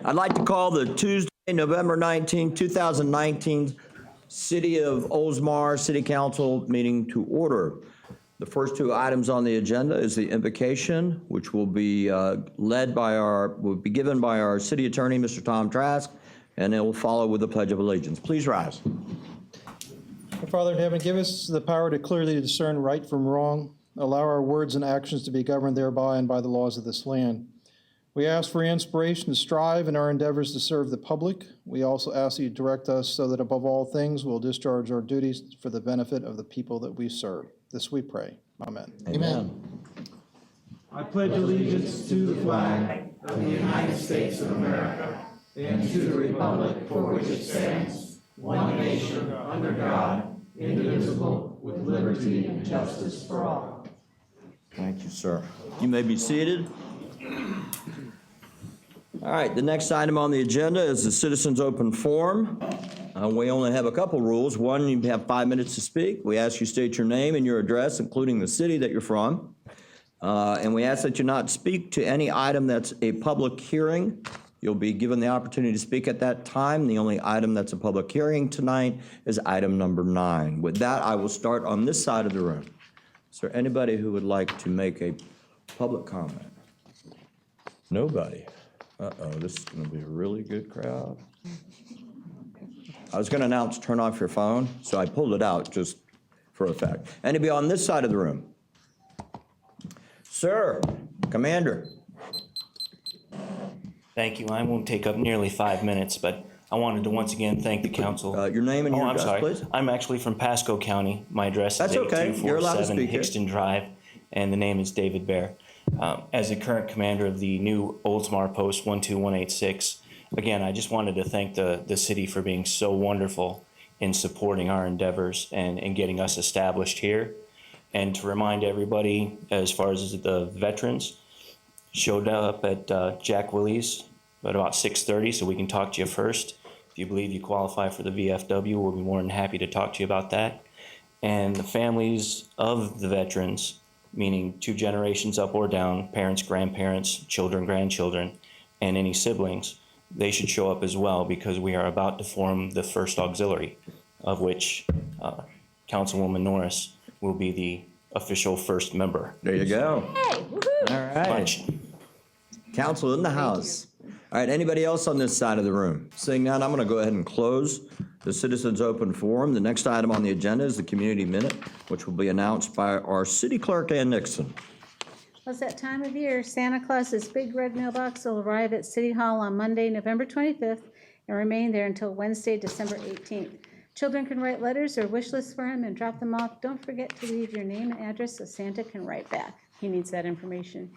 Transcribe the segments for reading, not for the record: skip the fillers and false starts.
I'd like to call the Tuesday, November 19, 2019 City of Oldsmar City Council meeting to order. The first two items on the agenda is the invocation, which will be given by our city attorney, Mr. Tom Trask, and it will follow with the Pledge of Allegiance. Please rise. Our Father in heaven, give us the power to clearly discern right from wrong. Allow our words and actions to be governed thereby and by the laws of this land. We ask for inspiration to strive in our endeavors to serve the public. We also ask that you direct us so that above all things we'll discharge our duties for the benefit of the people that we serve. This we pray. Amen. Amen. I pledge allegiance to the flag of the United States of America and to the republic for which it stands, one nation, under God, indivisible, with liberty and justice for all. Thank you, sir. You may be seated. All right, the next item on the agenda is the Citizens Open Forum. We only have a couple rules. One, you have 5 minutes to speak. We ask you state your name and your address, including the city that you're from. And we ask that you not speak to any item that's a public hearing. You'll be given the opportunity to speak at that time. The only item that's a public hearing tonight is item number 9. With that, I will start on this side of the room. Is there anybody who would like to make a public comment? Nobody. Uh-oh, this is going to be a really good crowd. I was going to announce turn off your phone, so I pulled it out just for effect. Anybody on this side of the room? Sir, Commander. Thank you. I won't take up nearly 5 minutes, but I wanted to once again thank the council. Your name and your address, please. I'm actually from Pasco County. My address is okay. You're allowed to 8247 speak here. Hickston Drive, and the name is David Bear. As the current commander of the new Oldsmar Post 12186, again, I just wanted to thank the city for being so wonderful in supporting our endeavors and getting us established here. And to remind everybody, as far as the veterans, showed up at Jack Willie's at about 6:30, so we can talk to you first. If you believe you qualify for the VFW, we'll be more than happy to talk to you about that. And the families of the veterans, meaning 2 generations up or down, parents, grandparents, children, grandchildren, and any siblings, they should show up as well, because we are about to form the first auxiliary, of which Councilwoman Norris will be the official first member. There you go. Hey, woohoo! All right. Bunch. Council in the house. All right, anybody else on this side of the room? Seeing none, I'm going to go ahead and close the Citizens Open Forum. The next item on the agenda is the Community Minute, which will be announced by our City Clerk, Ann Nixon. Well, it's that time of year. Santa Claus's big red mailbox will arrive at City Hall on Monday, November 25th, and remain there until Wednesday, December 18th. Children can write letters or wish lists for him and drop them off. Don't forget to leave your name and address so Santa can write back. He needs that information.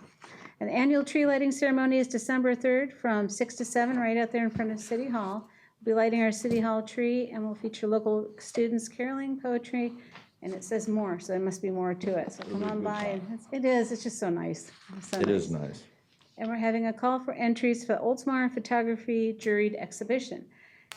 And the annual tree lighting ceremony is December 3rd from 6 to 7 right out there in front of City Hall. We'll be lighting our City Hall tree, and we'll feature local students caroling, poetry, and it says more, so there must be more to it. So come on by, and it's just so nice. It is nice. And we're having a call for entries for Oldsmar Photography Juried Exhibition.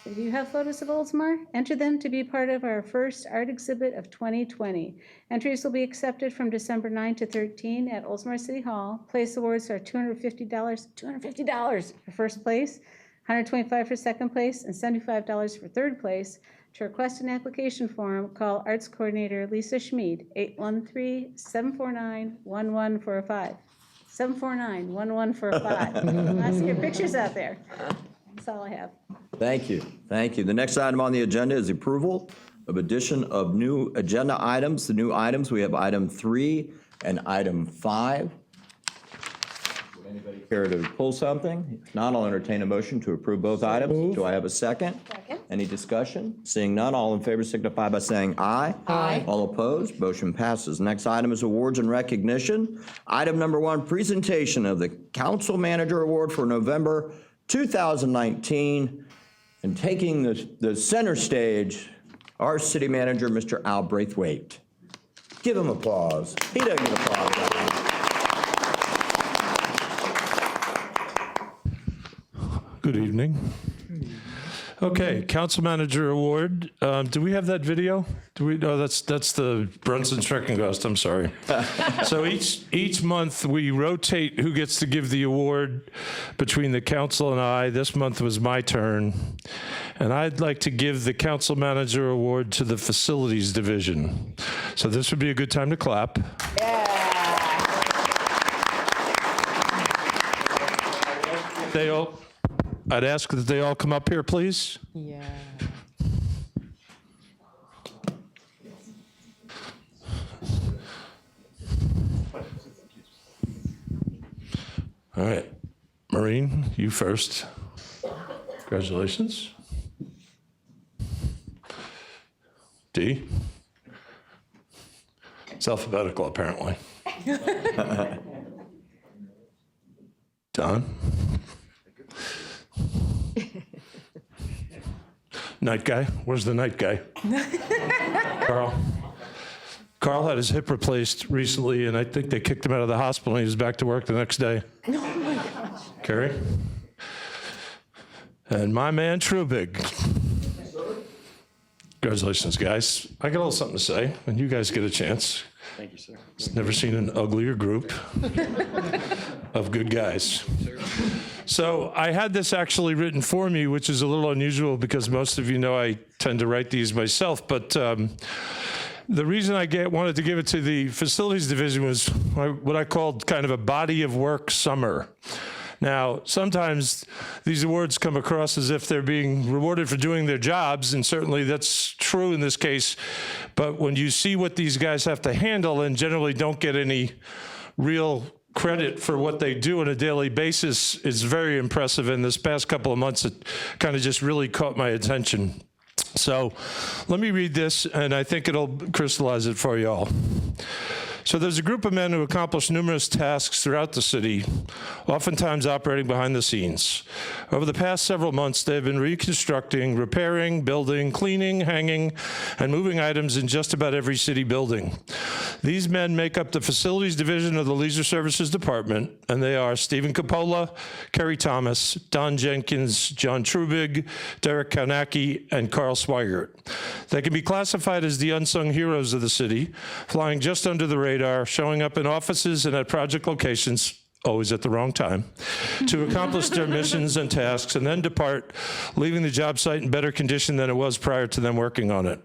If you have photos of Oldsmar, enter them to be part of our first art exhibit of 2020. Entries will be accepted from December 9 to 13 at Oldsmar City Hall. Place awards are $250 for first place, $125 for second place, and $75 for third place. To request an application form, call Arts Coordinator Lisa Schmid, 813-749-1145. 749-1145. Let's get pictures out there. That's all I have. Thank you. Thank you. The next item on the agenda is approval of addition of new agenda items. The new items, we have item 3 and item 5. Would anybody care to pull something? If not, I'll entertain a motion to approve both items. Do I have a second? Second. Any discussion? Seeing none, all in favor signify by saying aye. Aye. All opposed, motion passes. Next item is awards and recognition. Item number 1, presentation of the Council Manager Award for November 2019. And taking the center stage, our city manager, Mr. Al Braithwaite. Give him applause. He doesn't get applause. Good evening. Okay, Council Manager Award. Do we have that video? Do we? No, that's the Brunson Streckengost. I'm sorry. So each month we rotate who gets to give the award between the council and I. This month was my turn, and I'd like to give the Council Manager Award to the Facilities Division. So this would be a good time to clap. I'd ask that they all come up here, please. Yeah. All right. Maureen, you first. Congratulations. D. It's alphabetical, apparently. Don. Night guy. Where's the night guy? Carl. Carl had his hip replaced recently, and I think they kicked him out of the hospital, and he was back to work the next day. Oh, my gosh. Carrie? And my man, Trubig. Congratulations, guys. I got a little something to say, and you guys get a chance. Thank you, sir. Never seen an uglier group of good guys. So I had this actually written for me, which is a little unusual because most of you know I tend to write these myself. But the reason I wanted to give it to the Facilities Division was what I called kind of a body of work summer. Now, sometimes these awards come across as if they're being rewarded for doing their jobs, and certainly that's true in this case. But when you see what these guys have to handle and generally don't get any real credit for what they do on a daily basis, is very impressive. And this past couple of months, it kind of just really caught my attention. So let me read this, and I think it'll crystallize it for you all. So there's a group of men who accomplish numerous tasks throughout the city, oftentimes operating behind the scenes. Over the past several months, they've been reconstructing, repairing, building, cleaning, hanging, and moving items in just about every city building. These men make up the Facilities Division of the Leisure Services Department, and they are Stephen Coppola, Kerry Thomas, Don Jenkins, John Trubig, Derek Kaunacki, and Carl Swigert. They can be classified as the unsung heroes of the city, flying just under the radar, showing up in offices and at project locations, always at the wrong time, to accomplish their missions and tasks and then depart, leaving the job site in better condition than it was prior to them working on it.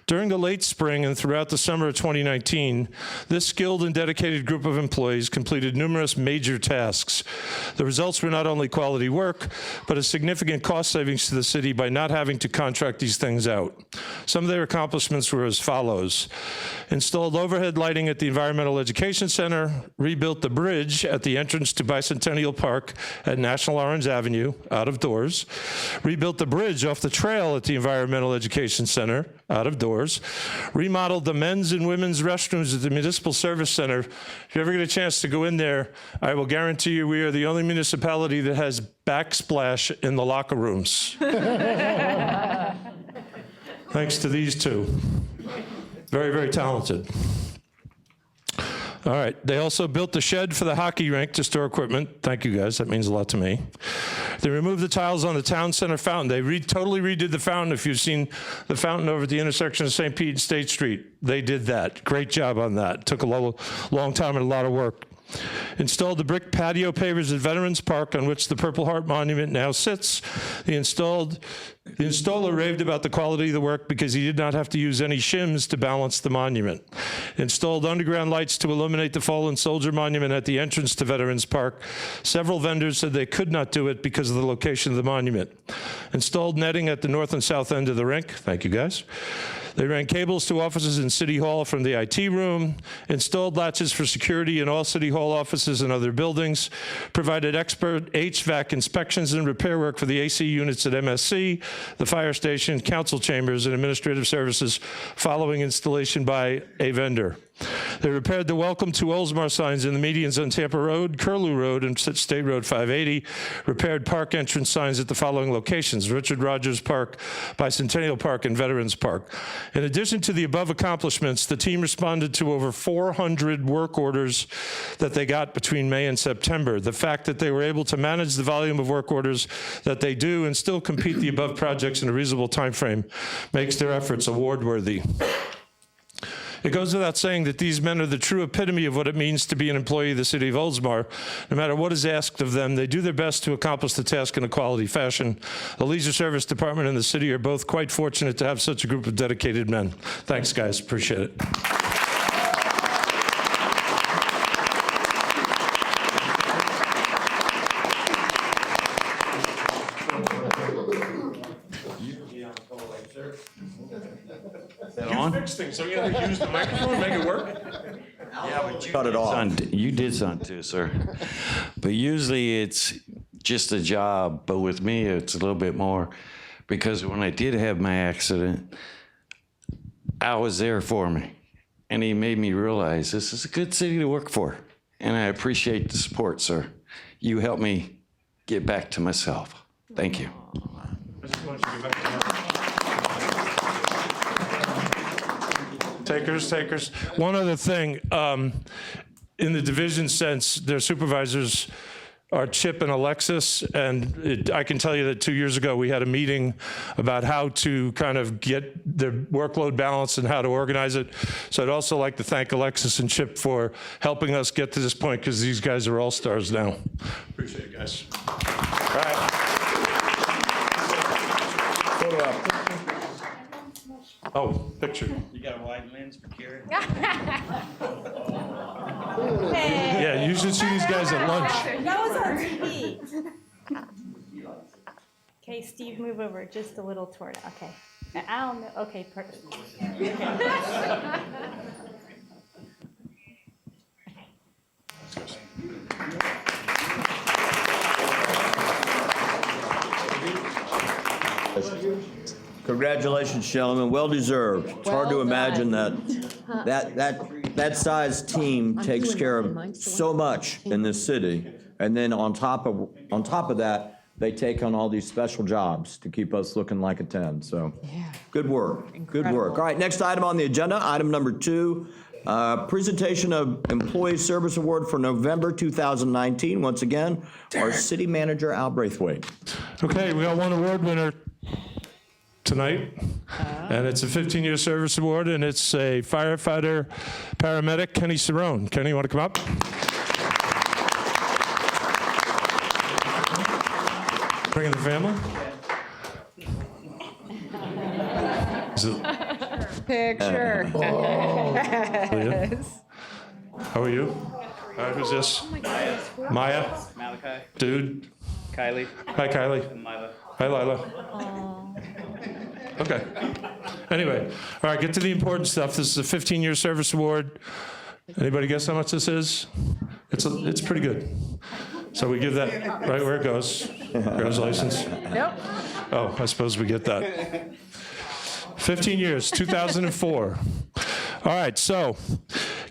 During the late spring and throughout the summer of 2019, this skilled and dedicated group of employees completed numerous major tasks. The results were not only quality work, but a significant cost savings to the city by not having to contract these things out. Some of their accomplishments were as follows: installed overhead lighting at the Environmental Education Center, rebuilt the bridge at the entrance to Bicentennial Park at National Orange Avenue, out of doors, rebuilt the bridge off the trail at the Environmental Education Center, out of doors, remodeled the men's and women's restrooms at the Municipal Service Center. If you ever get a chance to go in there, I will guarantee you we are the only municipality that has backsplash in the locker rooms. Thanks to these two. Very, very talented. All right, they also built the shed for the hockey rink to store equipment. Thank you, guys, that means a lot to me. They removed the tiles on the town center fountain. They totally redid the fountain. If you've seen the fountain over at the intersection of St. Pete and State Street, they did that. Great job on that. Took a long time and a lot of work. Installed the brick patio pavers at Veterans Park, on which the Purple Heart Monument now sits. The installer raved about the quality of the work because he did not have to use any shims to balance the monument. Installed underground lights to illuminate the fallen soldier monument at the entrance to Veterans Park. Several vendors said they could not do it because of the location of the monument. Installed netting at the north and south end of the rink. Thank you, guys. They ran cables to offices in City Hall from the IT room, installed latches for security in all City Hall offices and other buildings, provided expert HVAC inspections and repair work for the AC units at MSC, the fire station, council chambers, and administrative services following installation by a vendor. They repaired the Welcome to Oldsmar signs in the medians on Tampa Road, Curlew Road, and State Road 580. Repaired park entrance signs at the following locations: Richard Rogers Park, Bicentennial Park, and Veterans Park. In addition to the above accomplishments, the team responded to over 400 work orders that they got between May and September. The fact that they were able to manage the volume of work orders that they do and still complete the above projects in a reasonable time frame makes their efforts award-worthy. It goes without saying that these men are the true epitome of what it means to be an employee of the city of Oldsmar. No matter what is asked of them, they do their best to accomplish the task in a quality fashion. The Leisure Service Department and the city are both quite fortunate to have such a group of dedicated men. Thanks, guys. Appreciate it. Fix things, so you have to use the microphone, make it work. Yeah, but Cut it off. you did something too, sir. But usually it's just a job, but with me it's a little bit more, because when I did have my accident, Al was there for me, and he made me realize this is a good city to work for, and I appreciate the support, sir. You helped me get back to myself. Thank you. Takers. One other thing, in the division sense, their supervisors are Chip and Alexis, and I can tell you that 2 years ago we had a meeting about how to kind of get the workload balance and how to organize it. So I'd also like to thank Alexis and Chip for helping us get to this point, because these guys are all stars now. Appreciate it, guys. All right. Photo op. Oh, picture. You got a wide lens for Karen? Yeah, you should see these guys at lunch. That was on TV. Okay, Steve, move over just a little toward, okay. I don't know, okay, perfect. Congratulations, gentlemen, well deserved. It's hard to imagine that size team takes care of so much in this city. And then on top of that, they take on all these special jobs to keep us looking like a 10. So good work, good work. All right, next item on the agenda, item number 2, presentation of Employee Service Award for November 2019. Once again, our city manager, Al Braithwaite. Okay, we got one award winner tonight, and it's a 15-year service award, and it's a firefighter paramedic, Kenny Cerrone. Kenny, you want to come up? Bring in the family. Picture. How are you? All right, who's this? Maya. Malachi, Dude. Kylie, Hi, Kylie. and Lila. Hi, Lila. Okay. Anyway, all right, get to the important stuff. This is a 15-year service award. Anybody guess how much this is? It's pretty good. So we give that right where it goes. Congratulations. Yep. Oh, I suppose we get that. 15 years, 2004. All right, so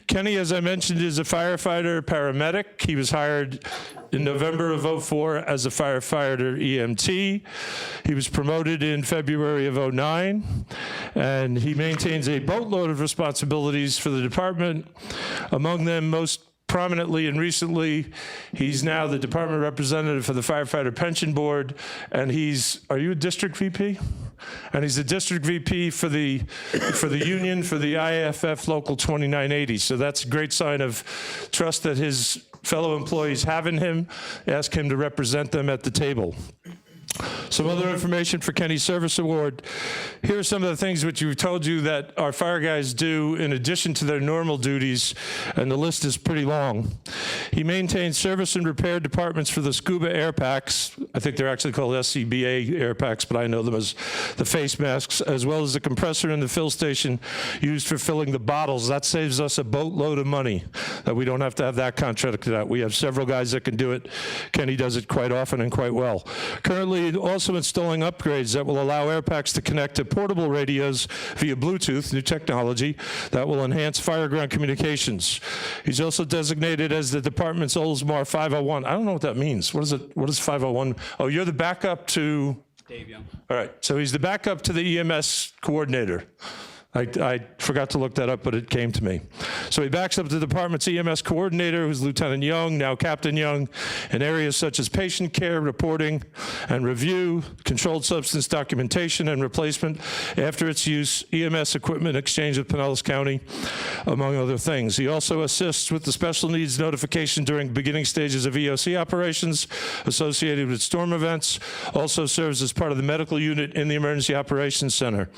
Kenny, as I mentioned, is a firefighter paramedic. He was hired in November of '04 as a firefighter EMT. He was promoted in February of '09, and he maintains a boatload of responsibilities for the department. Among them, most prominently and recently, he's now the department representative for the Firefighter Pension Board, and are you a district VP? And he's the district VP for the union for the IAFF Local 2980. So that's a great sign of trust that his fellow employees have in him. Ask him to represent them at the table. Some other information for Kenny's Service Award. Here are some of the things which we've told you that our fire guys do in addition to their normal duties, and the list is pretty long. He maintains service and repair departments for the scuba air packs. I think they're actually called SCBA air packs, but I know them as the face masks, as well as the compressor in the fill station used for filling the bottles. That saves us a boatload of money, that we don't have to have that contracted out. We have several guys that can do it. Kenny does it quite often and quite well. Currently, also also installing upgrades that will allow air packs to connect to portable radios via Bluetooth, new technology, that will enhance fire-ground communications. He's also designated as the department's Oldsmar 501. I don't know what that means. What is 501? Oh, you're the backup to? Dave Young. All right, so he's the backup to the EMS coordinator. I forgot to look that up, but it came to me. So he backs up the department's EMS coordinator, who's Lieutenant Young, now Captain Young, in areas such as patient care, reporting and review, controlled substance documentation and replacement after its use, EMS equipment exchange with Pinellas County, among other things. He also assists with the special needs notification during beginning stages of EOC operations associated with storm events, also serves as part of the medical unit in the Emergency Operations Center.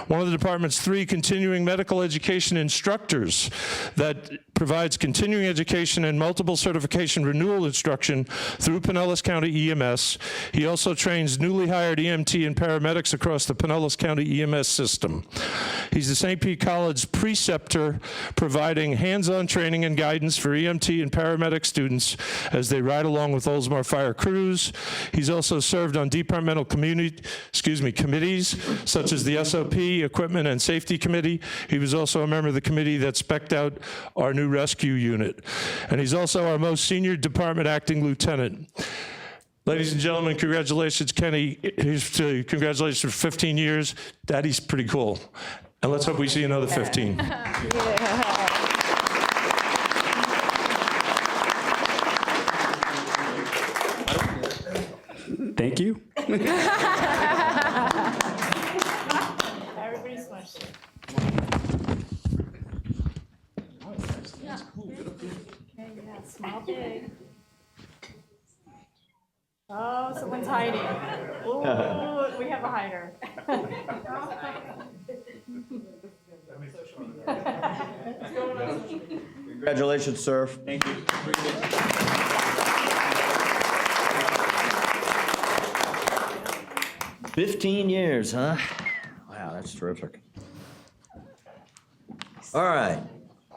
One of the department's 3 continuing medical education instructors that provides continuing education and multiple certification renewal instruction through Pinellas County EMS. He also trains newly hired EMT and paramedics across the Pinellas County EMS system. He's the St. Pete College preceptor, providing hands-on training and guidance for EMT and paramedic students as they ride along with Oldsmar fire crews. He's also served on departmental committees such as the SOP, Equipment and Safety Committee. He was also a member of the committee that spec'd out our new rescue unit. And he's also our most senior department acting lieutenant. Ladies and gentlemen, congratulations, Kenny. Congratulations for 15 years. Daddy's pretty cool. And let's hope we see another 15. Thank you. Everybody smushed it. Yeah, small big. Oh, someone's hiding. Ooh, we have a hider. Congratulations, sir. Thank you. 15 years, huh? Wow, that's terrific. All right.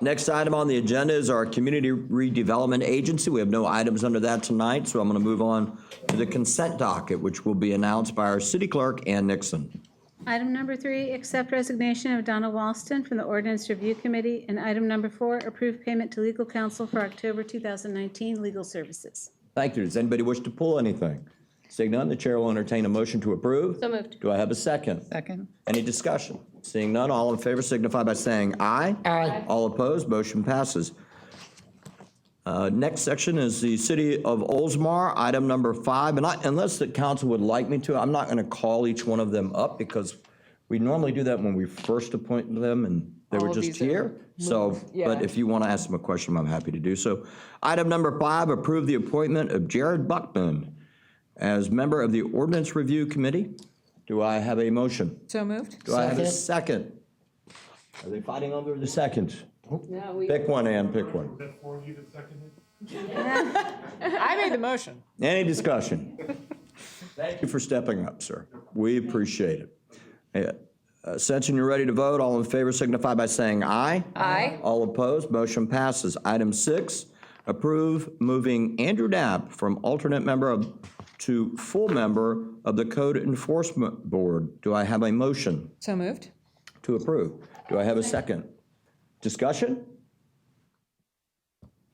Next item on the agenda is our Community Redevelopment Agency. We have no items under that tonight, so I'm going to move on to the consent docket, which will be announced by our city clerk, Ann Nixon. Item number 3, accept resignation of Donna Walston from the Ordinance Review Committee. And item number 4, approve payment to legal counsel for October 2019 legal services. Thank you. Does anybody wish to pull anything? Seeing none, the chair will entertain a motion to approve. So moved. Do I have a second? Second. Any discussion? Seeing none, all in favor signify by saying aye. Aye. All opposed, motion passes. Next section is the City of Oldsmar, item number 5. And unless the council would like me to, I'm not going to call each one of them up because we normally do that when we first appoint them and they were All of just these are here. So, yeah. but if you want to ask them a question, I'm happy to do so. Item number 5, approve the appointment of Jared Buckman as member of the Ordinance Review Committee. Do I have a motion? So moved. Do I have a second? Are they fighting over the second? No, we. Pick one, Ann, pick one. I made the motion. Any discussion? Thank you for stepping up, sir. We appreciate it. Since you're ready to vote, all in favor signify by saying aye. Aye. All opposed, motion passes. Item 6, approve moving Andrew Knapp from alternate member to full member of the Code Enforcement Board. Do I have a motion So moved. to approve? Do I have a second? Discussion?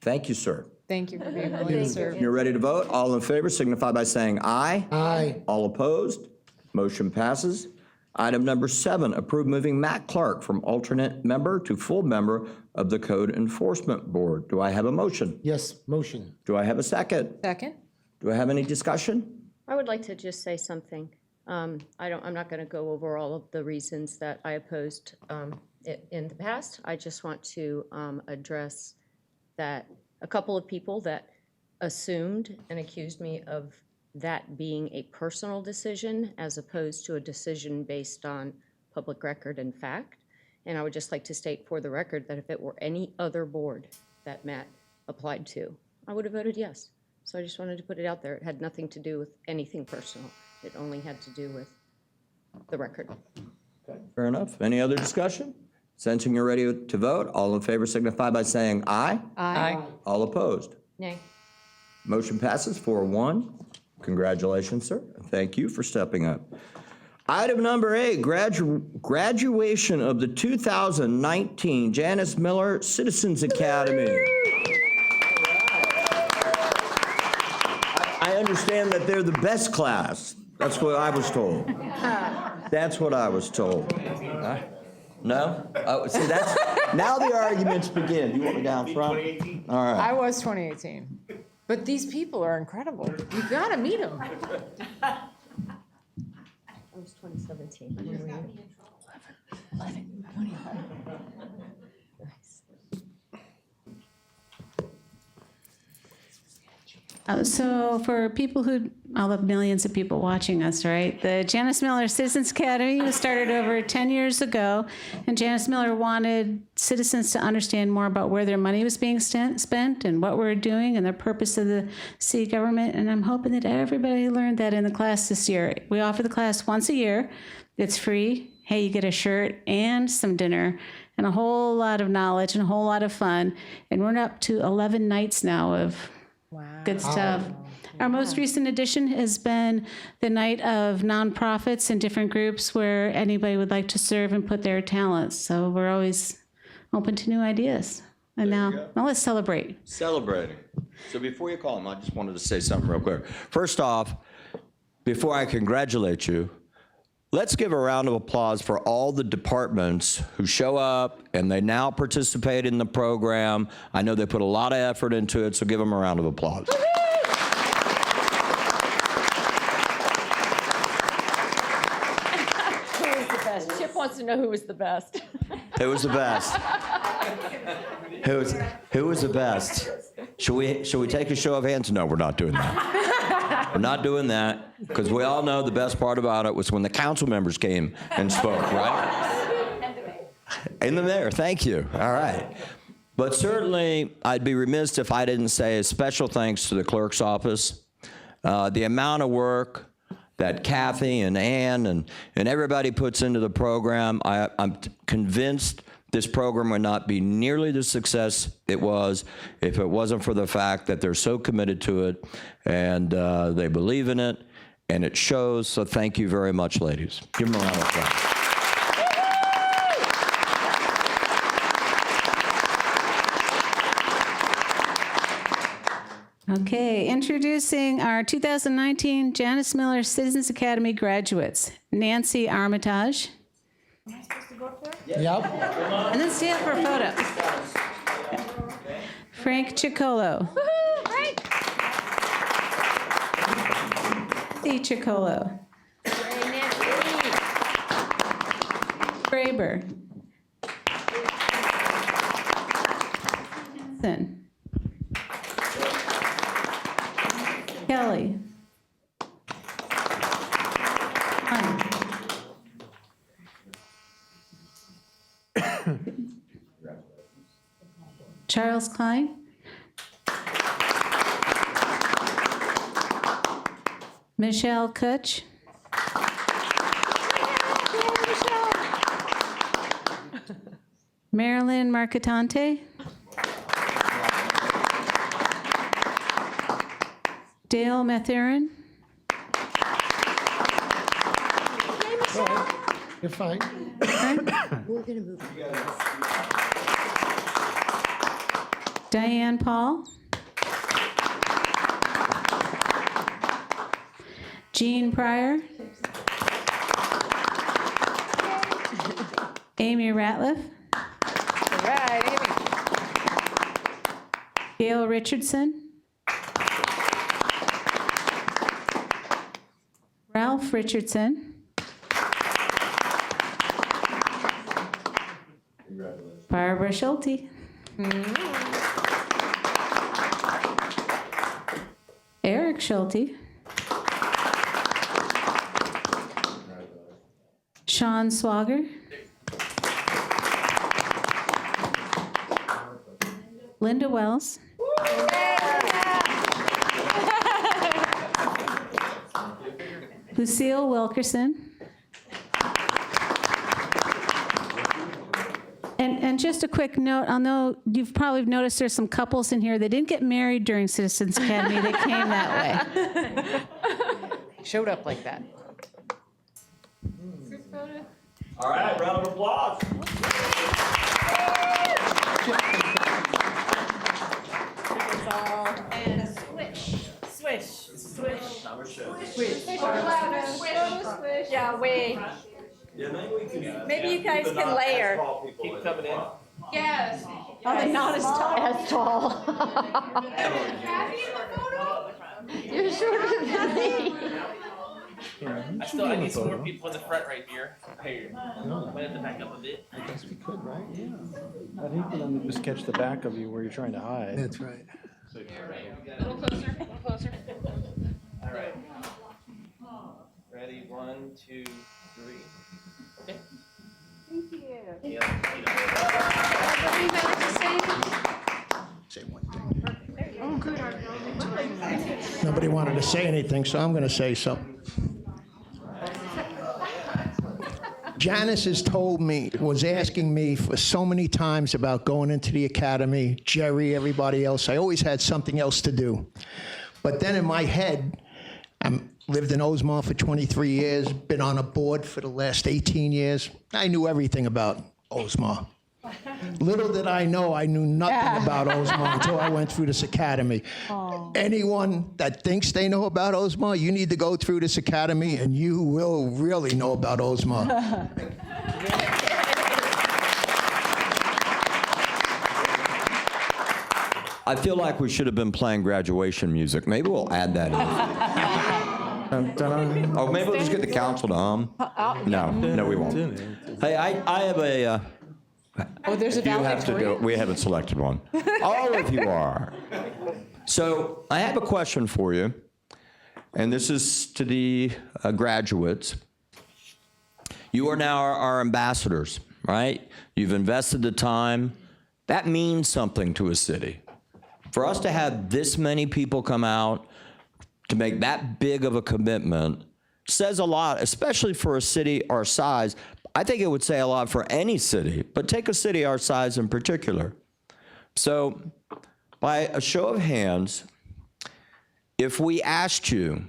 Thank you, sir. Thank you for being willing to serve. You're ready to vote? All in favor signify by saying aye. Aye. All opposed? Motion passes. Item number 7, approve moving Matt Clark from alternate member to full member of the Code Enforcement Board. Do I have a motion? Yes, motion. Do I have a second? Second. Do I have any discussion? I would like to just say something. I'm not going to go over all of the reasons that I opposed in the past. I just want to address that a couple of people that assumed and accused me of that being a personal decision as opposed to a decision based on public record and fact. And I would just like to state for the record that if it were any other board that Matt applied to, I would have voted yes. So I just wanted to put it out there. It had nothing to do with anything personal. It only had to do with the record. Fair enough. Any other discussion? Sensing you're ready to vote, all in favor signify by saying aye. Aye. All opposed? Nay. Motion passes 4-1. Congratulations, sir. Thank you for stepping up. Item number 8, graduation of the 2019 Janice Miller Citizens Academy. I understand that they're the best class. That's what I was told. That's what I was told. No? Oh, see, that's, now the arguments begin. You want me down front? All right. I was 2018. But these people are incredible. You gotta meet them. I was 2017. When were you? 11. Nice. So for people who, all the millions of people watching us, right? The Janice Miller Citizens Academy was started over 10 years ago, and Janice Miller wanted citizens to understand more about where their money was being spent and what we're doing and the purpose of the city government, and I'm hoping that everybody learned that in the class this year. We offer the class once a year. It's free. Hey, you get a shirt and some dinner and a whole lot of knowledge and a whole lot of fun, and we're up to 11 nights now of good stuff. Our most recent addition has been the night of nonprofits and different groups where anybody would like to serve and put their talents. So we're always open to new ideas. And now let's celebrate. Celebrating. So before you call them, I just wanted to say something real quick. First off, before I congratulate you, let's give a round of applause for all the departments who show up and they now participate in the program. I know they put a lot of effort into it, so give them a round of applause. Who was the best? Chip wants to know who was the best. Who was the best? Who was the best? Should we take a show of hands? No, we're not doing that. We're not doing that, because we all know the best part about it was when the council members came and spoke, right? And the mayor, thank you. All right. But certainly, I'd be remiss if I didn't say a special thanks to the clerk's office. The amount of work that Kathy and Ann and everybody puts into the program, I'm convinced this program would not be nearly the success it was if it wasn't for the fact that they're so committed to it and they believe in it, and it shows. So thank you very much, ladies. Give them a round of applause. Okay, introducing our 2019 Janice Miller Citizens Academy graduates. Nancy Armitage. Am I supposed to go up there? Yep. And then stand for a photo. Frank Ciccolo. Woohoo, Frank! Kathy Ciccolo. Graber. Jensen. Kelly. Charles Klein. Michelle Kutch. Marilyn Marcatante. Dale Mathurin. You're fine. We're gonna move. Diane Paul. Jean Pryor. Amy Ratliff. All right, Amy. Gail Richardson. Ralph Richardson. Barbara Schulte. Eric Schulte. Sean Swager. Linda Wells. Lucille Wilkerson. And And just a quick note, although you've probably noticed there's some couples in here that didn't get married during Citizens Academy, they came that way. Showed up like that. All right, round of applause. And swish. Yeah, wait. Maybe you guys can layer. Keep coming in. Yes. Oh, they're not as tall. You're shorter than me. I need some more people in the front right here. Hey, I might have to back up a bit. I guess we could, right? Yeah. I think for them to just catch the back of you where you're trying to hide. That's right. A little closer. All right. Ready? 1, 2, 3. Okay. Thank you. Say one thing. Nobody wanted to say anything, so I'm going to say something. Janice has told me, was asking me for so many times about going into the academy, Jerry, everybody else. I always had something else to do. But then in my head, I lived in Oldsmar for 23 years, been on a board for the last 18 years. I knew everything about Oldsmar. Little did I know, I knew nothing about Oldsmar until I went through this academy. Anyone that thinks they know about Oldsmar, you need to go through this academy and you will really know about Oldsmar. I feel like we should have been playing graduation music. Maybe we'll add that in. Oh, maybe we'll just get the council to hum. No, we won't. Hey, I have a... Oh, there's a you have to do it. We haven't selected one. All of you are. So I have a question for you, and this is to the graduates. You are now our ambassadors, right? You've invested the time. That means something to a city. For us to have this many people come out to make that big of a commitment says a lot, especially for a city our size. I think it would say a lot for any city, but take a city our size in particular. So by a show of hands, if we asked you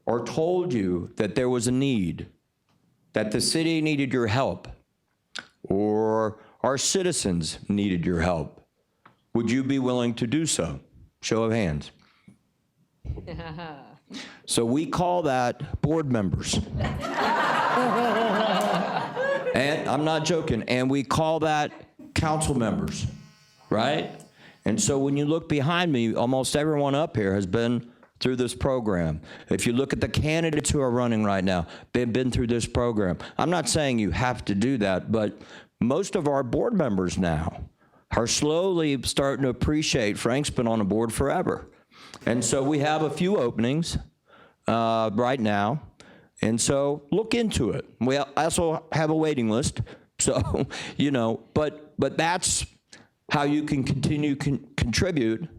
or told you that there was a need, that the city needed your help, or our citizens needed your help, would you be willing to do so? Show of hands. So we call that board members. And I'm not joking, and we call that council members, right? And so when you look behind me, almost everyone up here has been through this program. If you look at the candidates who are running right now, they've been through this program. I'm not saying you have to do that, but most of our board members now are slowly starting to appreciate Frank's been on the board forever. And so we have a few openings right now. And so look into it. We also have a waiting list. So, you know, but that's how you can continue contribute.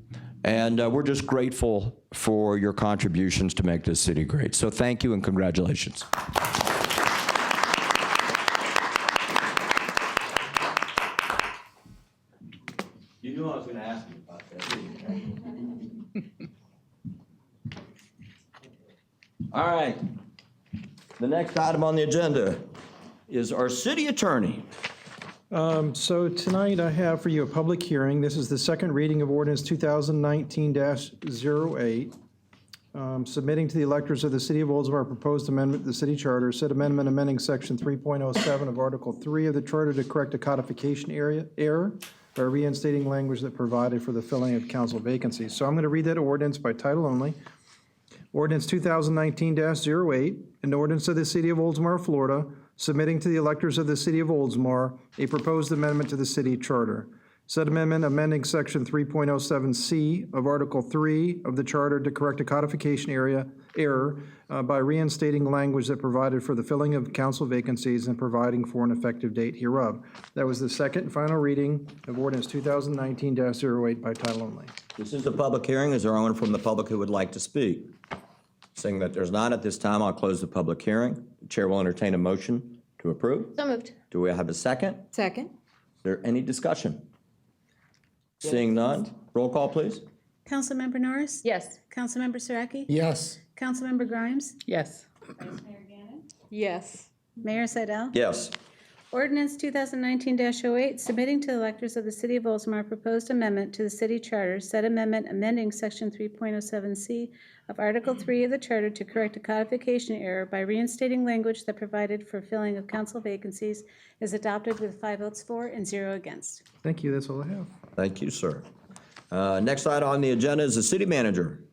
And we're just grateful for your contributions to make this city great. So thank you and congratulations. You knew I was going to ask you about that, didn't you? All right. The next item on the agenda is our city attorney. So tonight I have for you a public hearing. This is the second reading of ordinance 2019-08, submitting to the electors of the city of Oldsmar a proposed amendment to the city charter. Said amendment amending section 3.07 of Article 3 of the charter to correct a codification error by reinstating language that provided for the filling of council vacancies. So I'm going to read that ordinance by title only. Ordinance 2019-08, an ordinance of the city of Oldsmar, Florida, submitting to the electors of the city of Oldsmar a proposed amendment to the city charter. Said amendment amending section 3.07C of Article 3 of the charter to correct a codification error by reinstating language that provided for the filling of council vacancies and providing for an effective date hereof. That was the second and final reading of ordinance 2019-08 by title only. This is a public hearing. Is there anyone from the public who would like to speak? Seeing that there's not at this time, I'll close the public hearing. The chair will entertain a motion to approve. So moved. Do we have a second? Second. there any discussion? Seeing none, roll call, please. Councilmember Norris? Yes. Councilmember Saraki? Yes. Councilmember Grimes? Yes. Vice Mayor Gannon? Yes. Mayor Seidel? Yes. Ordinance 2019-08, submitting to the electors of the City of Oldsmar proposed amendment to the city charter, said amendment amending Section 3.07C of Article 3 of the charter to correct a codification error by reinstating language that provided for filling of council vacancies, is adopted with 5 votes for and 0 against. Thank you, that's all I have. Thank you, sir. Next item on the agenda is the city manager.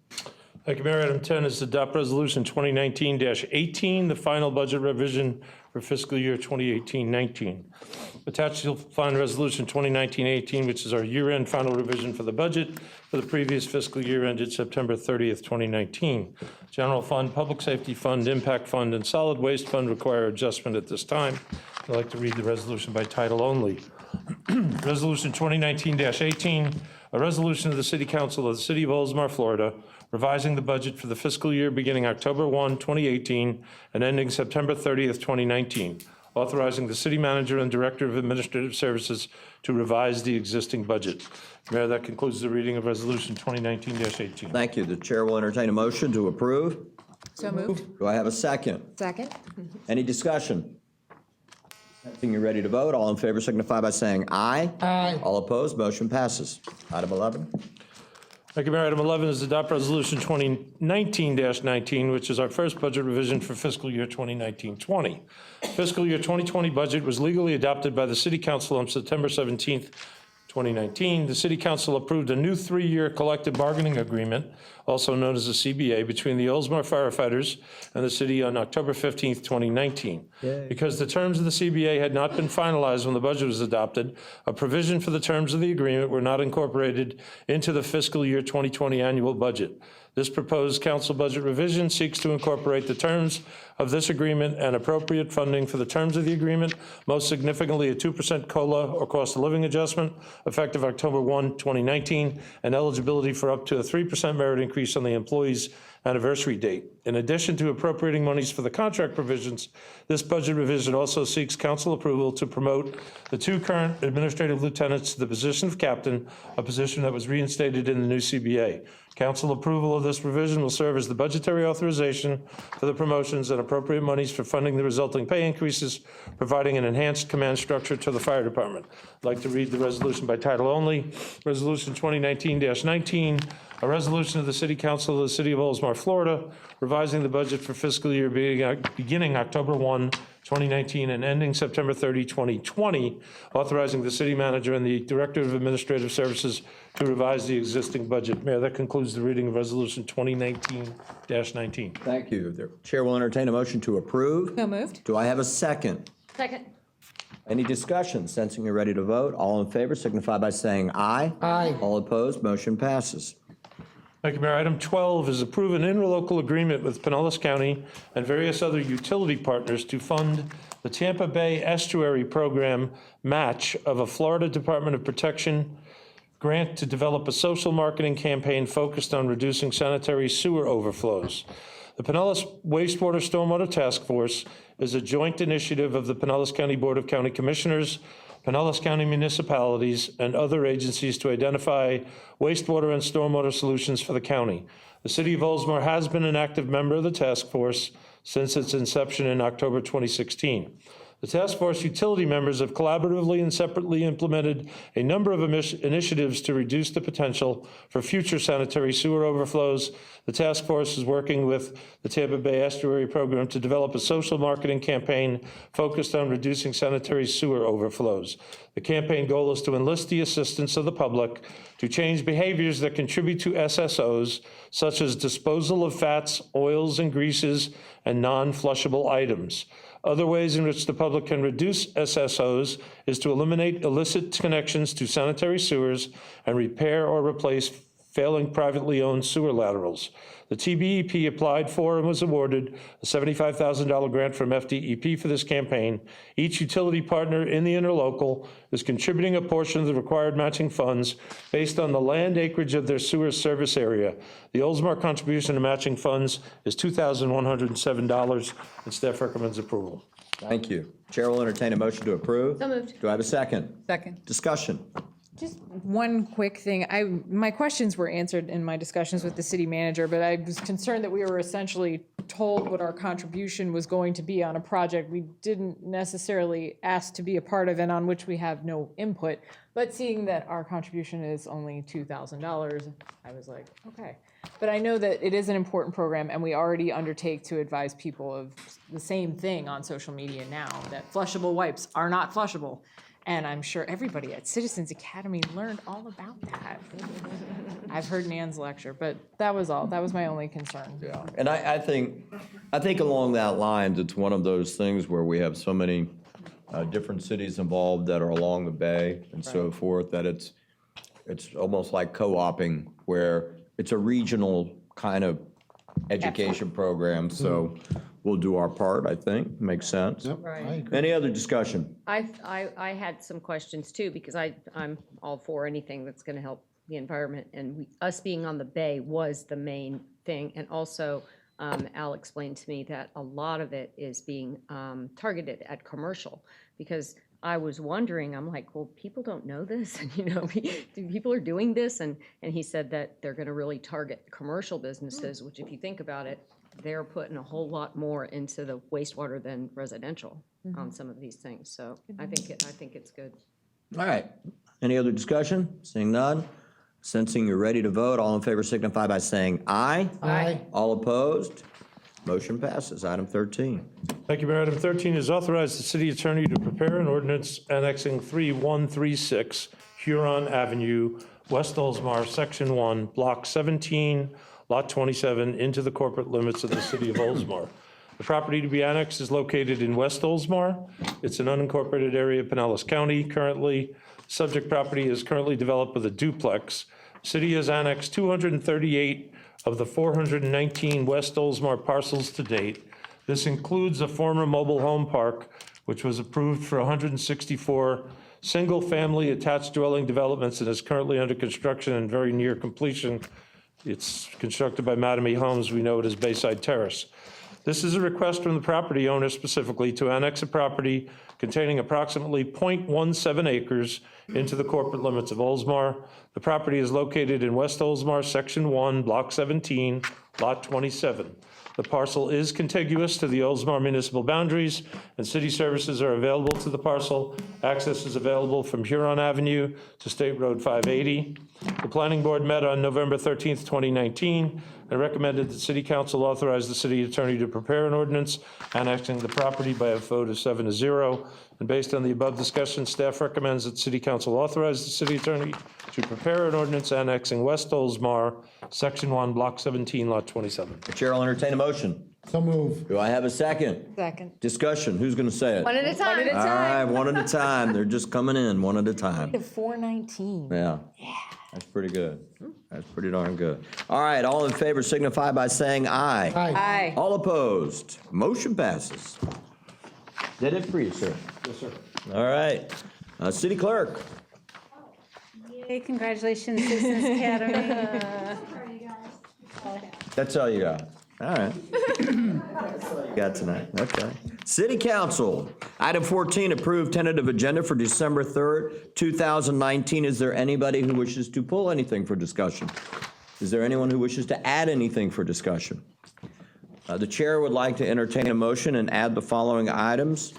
Thank you, Mayor. Item 10 is to adopt Resolution 2019-18, the final budget revision for fiscal year 2018-19. Attached, you'll find Resolution 2019-18, which is our year-end final revision for the budget for the previous fiscal year ended September 30th, 2019. General Fund, Public Safety Fund, Impact Fund, and Solid Waste Fund require adjustment at this time. I'd like to read the resolution by title only. Resolution 2019-18, a resolution of the City Council of the City of Oldsmar, Florida, revising the budget for the fiscal year beginning October 1, 2018, and ending September 30th, 2019, authorizing the city manager and director of administrative services to revise the existing budget. Mayor, that concludes the reading of Resolution 2019-18. Thank you. The chair will entertain a motion to approve. So moved. Do I have a second? Second? Any discussion? Sensing you're ready to vote, all in favor signify by saying aye. Aye. All opposed, motion passes. Item 11. Thank you, Mayor. Item 11 is to adopt Resolution 2019-19, which is our first budget revision for fiscal year 2019-20. Fiscal year 2020 budget was legally adopted by the City Council on September 17th, 2019. The City Council approved a new 3-year collective bargaining agreement, also known as a CBA, between the Oldsmar firefighters and the city on October 15th, 2019. Because the terms of the CBA had not been finalized when the budget was adopted, a provision for the terms of the agreement were not incorporated into the fiscal year 2020 annual budget. This proposed council budget revision seeks to incorporate the terms of this agreement and appropriate funding for the terms of the agreement, most significantly a 2% COLA or cost of living adjustment effective October 1, 2019, and eligibility for up to a 3% merit increase on the employee's anniversary date. In addition to appropriating monies for the contract provisions, this budget revision also seeks council approval to promote the 2 current administrative lieutenants to the position of captain, a position that was reinstated in the new CBA. Council approval of this revision will serve as the budgetary authorization for the promotions and appropriate monies for funding the resulting pay increases, providing an enhanced command structure to the fire department. I'd like to read the resolution by title only. Resolution 2019-19, a resolution of the City Council of the City of Oldsmar, Florida, revising the budget for fiscal year beginning October 1, 2019 and ending September 30, 2020, authorizing the city manager and the director of administrative services to revise the existing budget. Mayor, that concludes the reading of Resolution 2019-19. Thank you. The chair will entertain a motion to approve. So moved. Do I have a second? Second. Any discussion? Sensing you're ready to vote, all in favor signify by saying aye. Aye. All opposed, motion passes. Thank you, Mayor. Item 12 is approve an interlocal agreement with Pinellas County and various other utility partners to fund the Tampa Bay Estuary Program match of a Florida Department of Protection grant to develop a social marketing campaign focused on reducing sanitary sewer overflows. The Pinellas Wastewater Stormwater Task Force is a joint initiative of the Pinellas County Board of County Commissioners, Pinellas County municipalities, and other agencies to identify wastewater and stormwater solutions for the county. The City of Oldsmar has been an active member of the task force since its inception in October 2016. The task force utility members have collaboratively and separately implemented a number of initiatives to reduce the potential for future sanitary sewer overflows. The task force is working with the Tampa Bay Estuary Program to develop a social marketing campaign focused on reducing sanitary sewer overflows. The campaign goal is to enlist the assistance of the public to change behaviors that contribute to SSOs, such as disposal of fats, oils, and greases, and non-flushable items. Other ways in which the public can reduce SSOs is to eliminate illicit connections to sanitary sewers and repair or replace failing privately owned sewer laterals. The TBEP applied for and was awarded a $75,000 grant from FDEP for this campaign. Each utility partner in the interlocal is contributing a portion of the required matching funds based on the land acreage of their sewer service area. The Oldsmar contribution to matching funds is $2,107, and staff recommends approval. Thank you. Chair will entertain a motion to approve. So moved. Do I have a second? Second. Discussion. Just one quick thing. My questions were answered in my discussions with the city manager, but I was concerned that we were essentially told what our contribution was going to be on a project we didn't necessarily ask to be a part of and on which we have no input. But seeing that our contribution is only $2,000, I was like, okay. But I know that it is an important program, and we already undertake to advise people of the same thing on social media now, that flushable wipes are not flushable. And I'm sure everybody at Citizens Academy learned all about that. I've heard Nan's lecture, but that was all. That was my only concern. Yeah, and I think along that line, it's one of those things where we have so many different cities involved that are along the bay and so forth, that it's almost like co-oping, where it's a regional kind of education program, so we'll do our part, I think, makes sense. Right. Any other discussion? I had some questions too, because I'm all for anything that's gonna help the environment, and us being on the bay was the main thing. And also, Al explained to me that a lot of it is being targeted at commercial, because I was wondering, I'm like, well, people don't know this, and people are doing this, and he said that they're gonna really target commercial businesses, which if you think about it, they're putting a whole lot more into the wastewater than residential on some of these things. So I think it's good. All right. Any other discussion? Seeing none. Sensing you're ready to vote, all in favor signify by saying aye. Aye. All opposed? Motion passes. Item 13. Thank you, Mayor. Item 13 is authorize the city attorney to prepare an ordinance annexing 3136 Huron Avenue, West Oldsmar, Section 1, Block 17, Lot 27, into the corporate limits of the city of Oldsmar. The property to be annexed is located in West Oldsmar. It's an unincorporated area of Pinellas County. Currently, subject property is currently developed with a duplex. City has annexed 238 of the 419 West Oldsmar parcels to date. This includes a former mobile home park, which was approved for 164 single-family attached dwelling developments and is currently under construction and very near completion. It's constructed by Madame E. Homes. We know it as Bayside Terrace. This is a request from the property owner specifically to annex a property containing approximately 0.17 acres into the corporate limits of Oldsmar. The property is located in West Oldsmar, Section 1, Block 17, Lot 27. The parcel is contiguous to the Oldsmar municipal boundaries, and city services are available to the parcel. Access is available from Huron Avenue to State Road 580. The planning board met on November 13th, 2019, and recommended that city council authorize the city attorney to prepare an ordinance annexing the property by a vote of 7-0. And based on the above discussion, staff recommends that city council authorize the city attorney to prepare an ordinance annexing West Oldsmar, Section 1, Block 17, Lot 27. The chair will entertain a motion. So move. Do I have a second? Second. Discussion. Who's going to say it? One at a time. One at a All right, time. one at a time. They're just coming in one at a time. 419. Yeah. That's pretty good. That's pretty darn good. All right, all in favor signify by saying aye. Aye. All opposed? Motion passes. Is that it for you, sir? Yes, sir. All right. City clerk. Yay, congratulations, Citizens Academy. That's all you got. All right. That's all you got tonight. Okay. City Council. Item 14, approved tentative agenda for December 3rd, 2019. Is there anybody who wishes to pull anything for discussion? Is there anyone who wishes to add anything for discussion? The chair would like to entertain a motion and add the following items.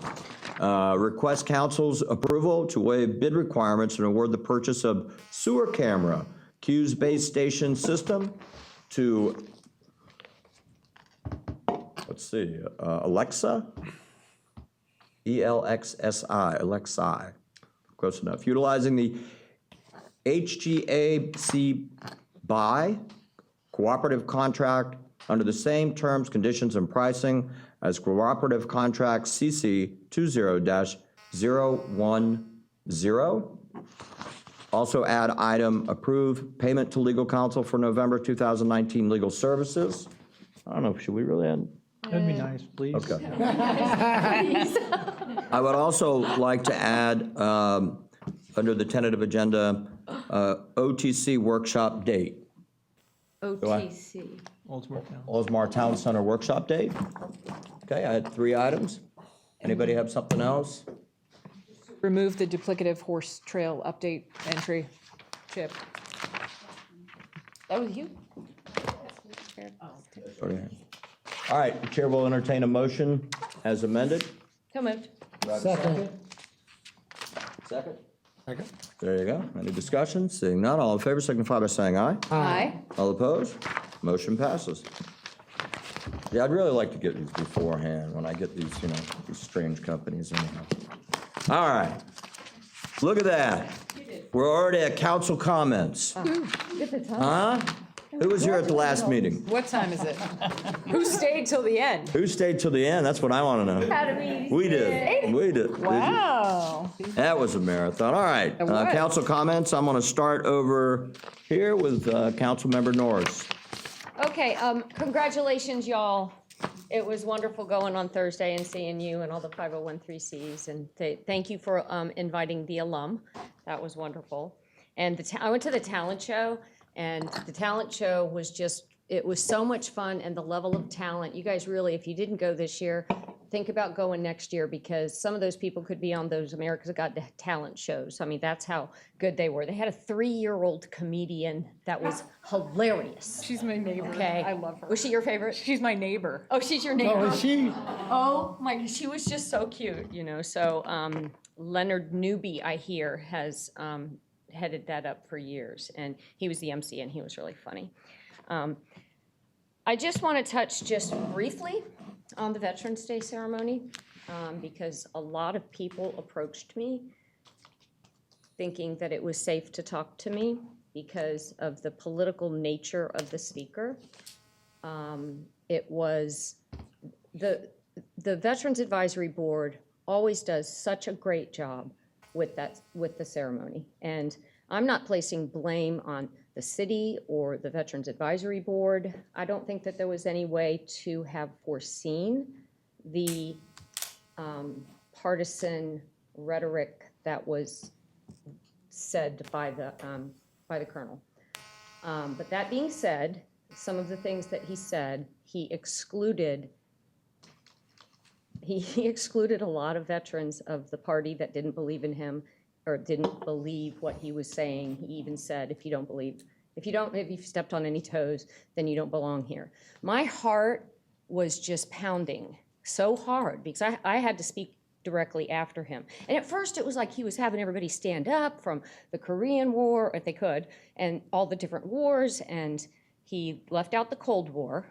Request council's approval to waive bid requirements and award the purchase of sewer camera Q's base station system to, let's see, Alexa? ELXSI, Alexi. Close enough. Utilizing the HGAC by cooperative contract under the same terms, conditions, and pricing as cooperative contract CC 20-010. Also add item approve payment to legal counsel for November 2019 legal services. I don't know, should we really add? That'd be nice, please. Okay. I would also like to add, under the tentative agenda, OTC workshop date. OTC. Oldsmar Town. Oldsmar Town Center workshop date. Okay, I had 3 items. Anybody have something else? Remove the duplicative horse trail update entry. Chip. That was you? All right, the chair will entertain a motion as amended. So moved. Second. Second. There you go. Any discussion? Seeing none, all in favor signify by saying aye. Aye. All opposed? Motion passes. Yeah, I'd really like to get these beforehand when I get these, these strange companies anyhow. All right. Look at that. We're already at council comments. Huh? Who was here at the last meeting? What time is it? Who stayed till the end? Who stayed till the end? That's what I want to know. How do we? We did. We did. Did you? Wow. That was a marathon. All right. It was. Council comments. I'm going to start over here with Councilmember Norris. Okay, congratulations, y'all. It was wonderful going on Thursday and seeing you and all the 501(c)(3)s, and thank you for inviting the alum. That was wonderful. And I went to the talent show, and the talent show was just, it was so much fun, and the level of talent. You guys really, if you didn't go this year, think about going next year, because some of those people could be on those America's Got Talent shows. I mean, that's how good they were. They had a 3-year-old comedian that was hilarious. She's my neighbor. Okay. I love her. Was she your favorite? She's my neighbor. Oh, she's your neighbor? Oh, is she? Oh, my, she was just so cute, So Leonard Newby, I hear, has headed that up for years, and he was the MC, and he was really funny. I just want to touch just briefly on the Veterans Day ceremony, because a lot of people approached me thinking that it was safe to talk to me because of the political nature of the speaker. It was the Veterans Advisory Board always does such a great job with the ceremony, and I'm not placing blame on the city or the Veterans Advisory Board. I don't think that there was any way to have foreseen the partisan rhetoric that was said by the colonel. But that being said, some of the things that he said, he excluded a lot of veterans of the party that didn't believe in him or didn't believe what he was saying. He even said, if you've stepped on any toes, then you don't belong here. My heart was just pounding so hard because I had to speak directly after him. And at first it was like he was having everybody stand up from the Korean War, if they could, and all the different wars, and he left out the Cold War.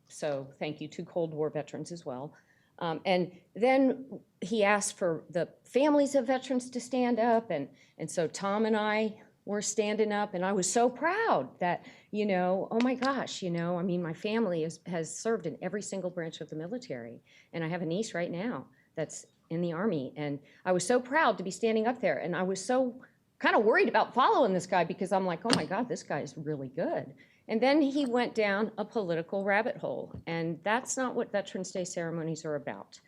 So thank you to Cold War veterans as well. And then he asked for the families of veterans to stand up, and so Tom and I were standing up, and I was so proud that, oh my gosh, I mean, my family has served in every single branch of the military, and I have a niece right now that's in the Army, and I was so proud to be standing up there, and I was so kind of worried about following this guy because I'm like, oh my God, this guy is really good. And then he went down a political rabbit hole, and that's not what Veterans Day ceremonies are about.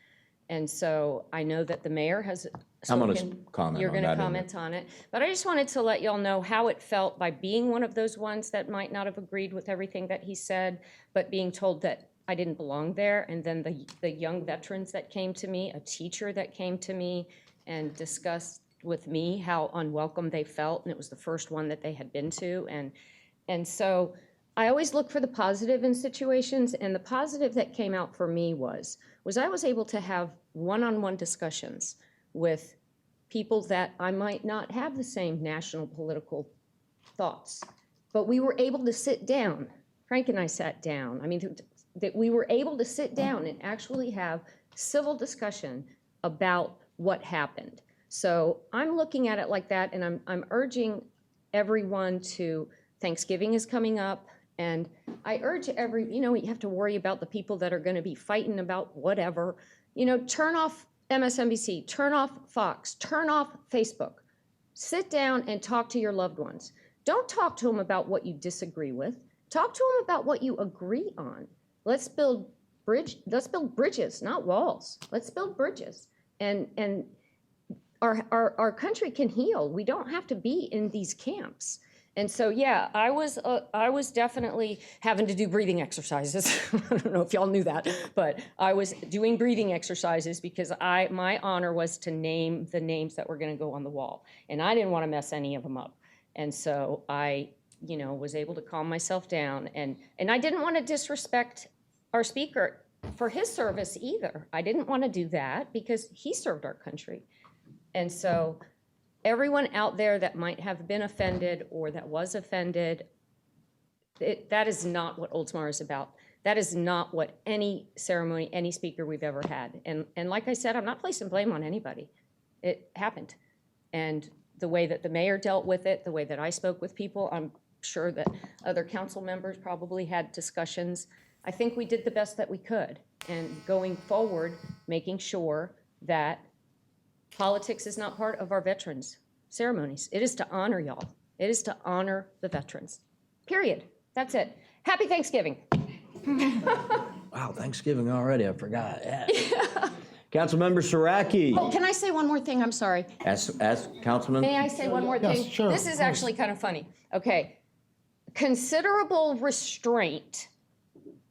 And so I know that the mayor has I'm going to spoken. comment You're on going to that in a comment on it. But I just wanted to let y'all know how it felt by being one of those ones that might not have agreed with everything that he said, but being told that I didn't belong there. And then the young veterans that came to me, a teacher that came to me and discussed with me how unwelcome they felt, and it was the first one that they had been to. And so I always look for the positive in situations, and the positive that came out for me was I was able to have one-on-one discussions with people that I might not have the same national political thoughts, but we were able to sit down. Frank and I sat down. I mean, that we were able to sit down and actually have civil discussion about what happened. So I'm looking at it like that, and I'm urging everyone to, Thanksgiving is coming up, and I urge you have to worry about the people that are going to be fighting about whatever. Turn off MSNBC, turn off Fox, turn off Facebook. Sit down and talk to your loved ones. Don't talk to them about what you disagree with. Talk to them about what you agree on. Let's build bridges, not walls. Let's build bridges. And our country can heal. We don't have to be in these camps. And so, yeah, I was definitely having to do breathing exercises. I don't know if y'all knew that, but I was doing breathing exercises because my honor was to name the names that were going to go on the wall, and I didn't want to mess any of them up. And so I, was able to calm myself down, and I didn't want to disrespect our speaker for his service either. I didn't want to do that because he served our country. And so everyone out there that might have been offended or that was offended, that is not what Oldsmar is about. That is not what any ceremony, any speaker we've ever had. And like I said, I'm not placing blame on anybody. It happened. And the way that the mayor dealt with it, the way that I spoke with people, I'm sure that other council members probably had discussions. I think we did the best that we could. And going forward, making sure that politics is not part of our veterans' ceremonies. It is to honor y'all. It is to honor the veterans. Period. That's it. Happy Thanksgiving. Wow, Thanksgiving already, I forgot. Yeah. Councilmember Saraki. Oh, can I say one more thing? I'm sorry. Ask Councilman. May I say one more thing? Yes, sure, This is of actually kind of funny. Okay. Considerable restraint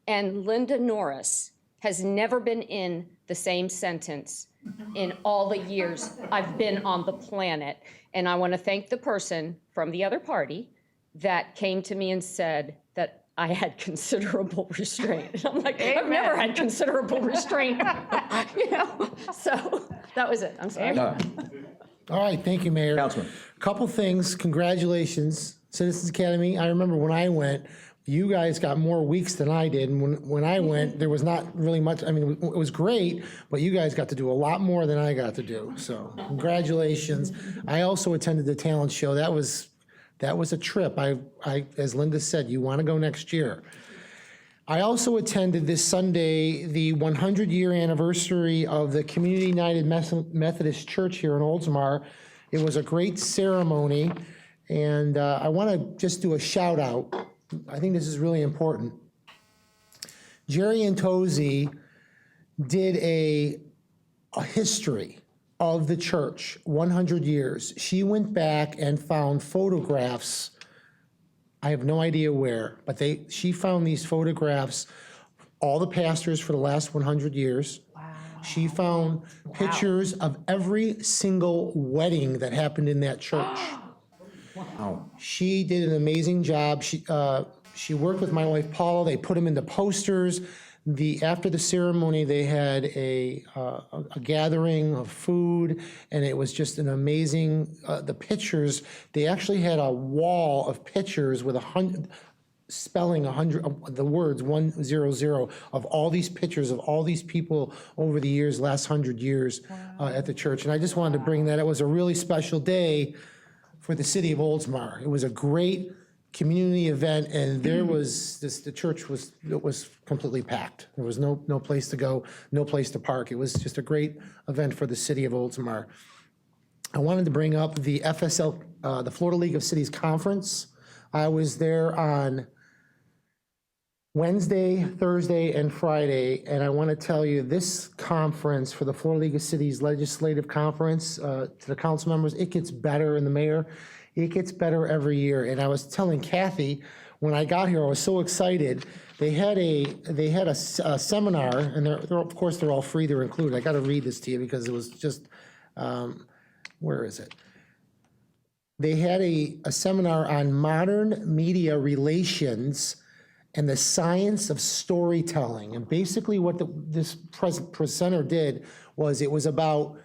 and Linda Norris has never been in the same sentence in all the years I've been on the planet. And I want to thank the person from the other party that came to me and said that I had considerable restraint. And I'm like, I've never had considerable restraint. So that was it. I'm sorry. No. All right, thank you, Mayor. Councilman. Couple things, congratulations, Citizens Academy. I remember when I went, you guys got more weeks than I did, and when I went, there was not really much, I mean, it was great, but you guys got to do a lot more than I got to do, so congratulations. I also attended the talent show. That was a trip. I as Linda said, you want to go next year. I also attended this Sunday, the 100-year anniversary of the Community United Methodist Church here in Oldsmar. It was a great ceremony, and I want to just do a shout out. I think this is really important. Jerry Antozzi did a history of the church, 100 years. She went back and found photographs. I have no idea where, but she found these photographs, all the pastors for the last 100 years. Wow. She found pictures of every single wedding that happened in that church. Wow. She did an amazing job. She worked with my wife Paula. They put them into posters. After the ceremony, they had a gathering of food, and it was just an amazing. The pictures. They actually had a wall of pictures with spelling 100 the words 100 of all these pictures of all these people over the years, last 100 years at the church. And I just wanted to bring that. It was a really special day for the city of Oldsmar. It was a great community event, and there was the church was completely packed. There was no place to go, no place to park. It was just a great event for the city of Oldsmar. I wanted to bring up the FSL, the Florida League of Cities Conference. I was there on Wednesday, Thursday, and Friday, and I want to tell you, this conference for the Florida League of Cities Legislative Conference, to the council members, it gets better, and the mayor, it gets better every year. And I was telling Kathy, when I got here, I was so excited. They had a seminar, and they're of course they're all free, they're included. I got to read this to you because it was just, where is it? They had a seminar on modern media relations and the science of storytelling. And basically what this presenter did was, it was about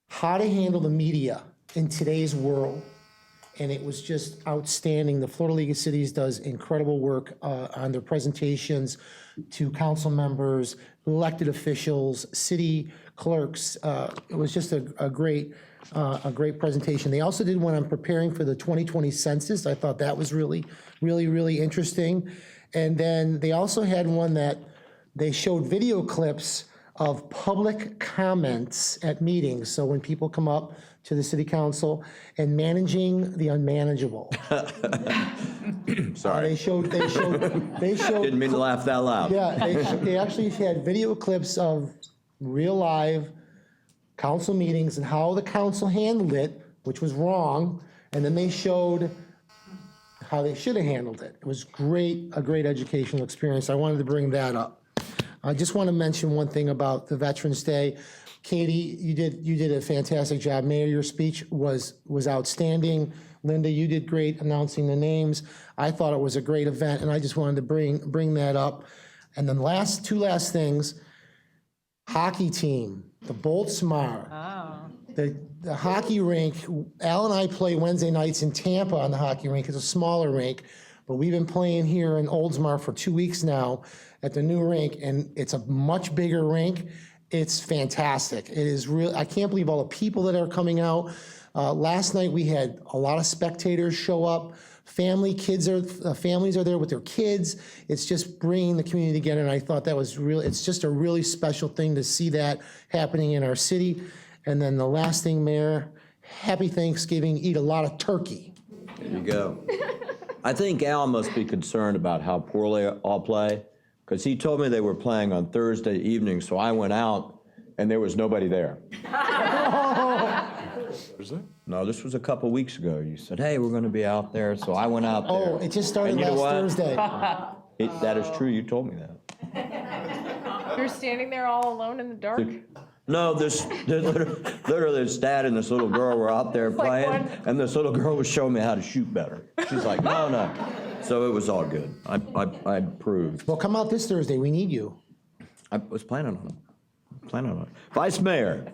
how to handle the media in today's world. And it was just outstanding. The Florida League of Cities does incredible work on their presentations to council members, elected officials, city clerks. It was just a great presentation. They also did one on preparing for the 2020 census. I thought that was really, really, really interesting. And then they also had one that they showed video clips of public comments at meetings. So when people come up to the city council and managing the unmanageable. Sorry. They showed. Didn't mean to laugh that loud. Yeah, they actually had video clips of real live council meetings and how the council handled it, which was wrong. And then they showed how they should have handled it. It was a great educational experience. I wanted to bring that up. I just want to mention one thing about the Veterans Day. Katie, you did a fantastic job. Mayor, your speech was outstanding. Linda, you did great announcing the names. I thought it was a great event, and I just wanted to bring that up. And then two last things. Hockey team, the Oldsmar. The hockey rink, Al and I play Wednesday nights in Tampa on the hockey rink. It's a smaller rink, but we've been playing here in Oldsmar for 2 weeks now at the new rink, and it's a much bigger rink. It's fantastic. It is real. I can't believe all the people that are coming out. Last night we had a lot of spectators show up. Families are there with their kids. It's just bringing the community together, and I thought that was it's just a really special thing to see that happening in our city. And then the last thing, Mayor, happy Thanksgiving, eat a lot of turkey. There you go. I think Al must be concerned about how poorly I'll play, because he told me they were playing on Thursday evening, so I went out, and there was nobody there. Was there? No, this was a couple weeks ago. You said, hey, we're going to be out there, so I went out there. Oh, it just started And you know last what? Thursday. That is true, you told me that. You're standing there all alone in the dark? No, literally this dad and this little girl were out there playing, and this little girl was showing me how to shoot better. She's like, no. So it was all good. I proved. Well, come out this Thursday. We need you. I was planning on it. Vice Mayor.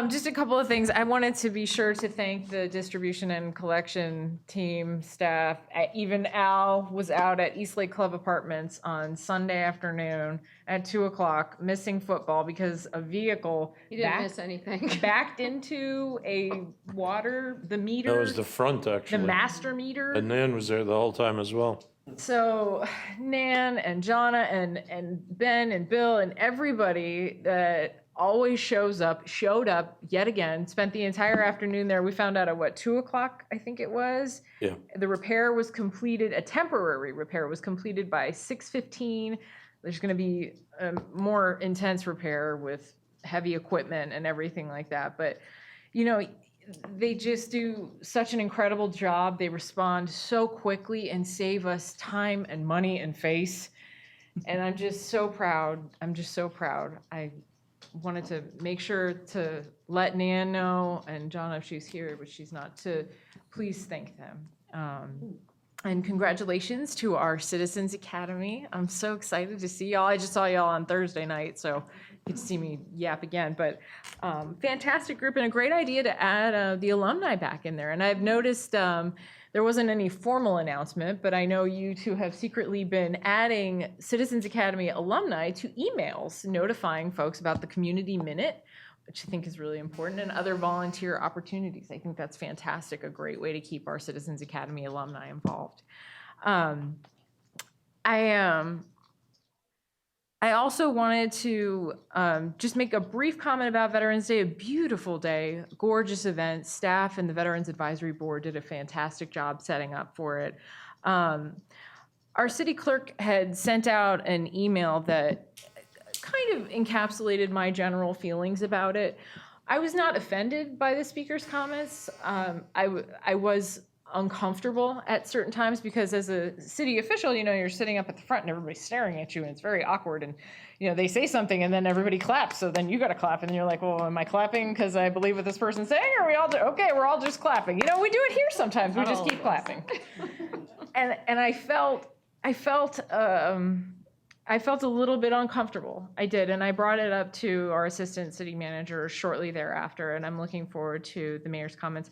Just a couple of things. I wanted to be sure to thank the distribution and collection team, staff. Even Al was out at Eastlake Club Apartments on Sunday afternoon at 2:00, missing football because a vehicle You didn't miss anything. backed into the meter. That was the front, the actually. master meter. And Nan was there the whole time as well. So Nan and Jonna and Ben and Bill and everybody that always showed up yet again, spent the entire afternoon there. We found out at 2:00, I think it was. Yeah. The repair was completed, a temporary repair was completed by 6:15. There's going to be a more intense repair with heavy equipment and everything like that. But, they just do such an incredible job. They respond so quickly and save us time and money and face. And I'm just so proud. I wanted to make sure to let Nan know, and Jonna, if she's here, but she's not, to please thank them. And congratulations to our Citizens Academy. I'm so excited to see y'all. I just saw y'all on Thursday night, so you get to see me yap again. But fantastic group, and a great idea to add the alumni back in there. And I've noticed there wasn't any formal announcement, but I know you two have secretly been adding Citizens Academy alumni to emails notifying folks about the Community Minute, which I think is really important, and other volunteer opportunities. I think that's fantastic, a great way to keep our Citizens Academy alumni involved. I also wanted to just make a brief comment about Veterans Day. A beautiful day, gorgeous event. Staff and the Veterans Advisory Board did a fantastic job setting up for it. Our city clerk had sent out an email that kind of encapsulated my general feelings about it. I was not offended by the speaker's comments. I was uncomfortable at certain times because as a city official, you're sitting up at the front and everybody's staring at you and it's very awkward, and they say something and then everybody claps, so then you got to clap and you're like, well, am I clapping because I believe what this person's saying, or are we all okay, we're all just clapping? We do it here sometimes, we just keep clapping. And I felt a little bit uncomfortable. I did, and I brought it up to our assistant city manager shortly thereafter, and I'm looking forward to the mayor's comments.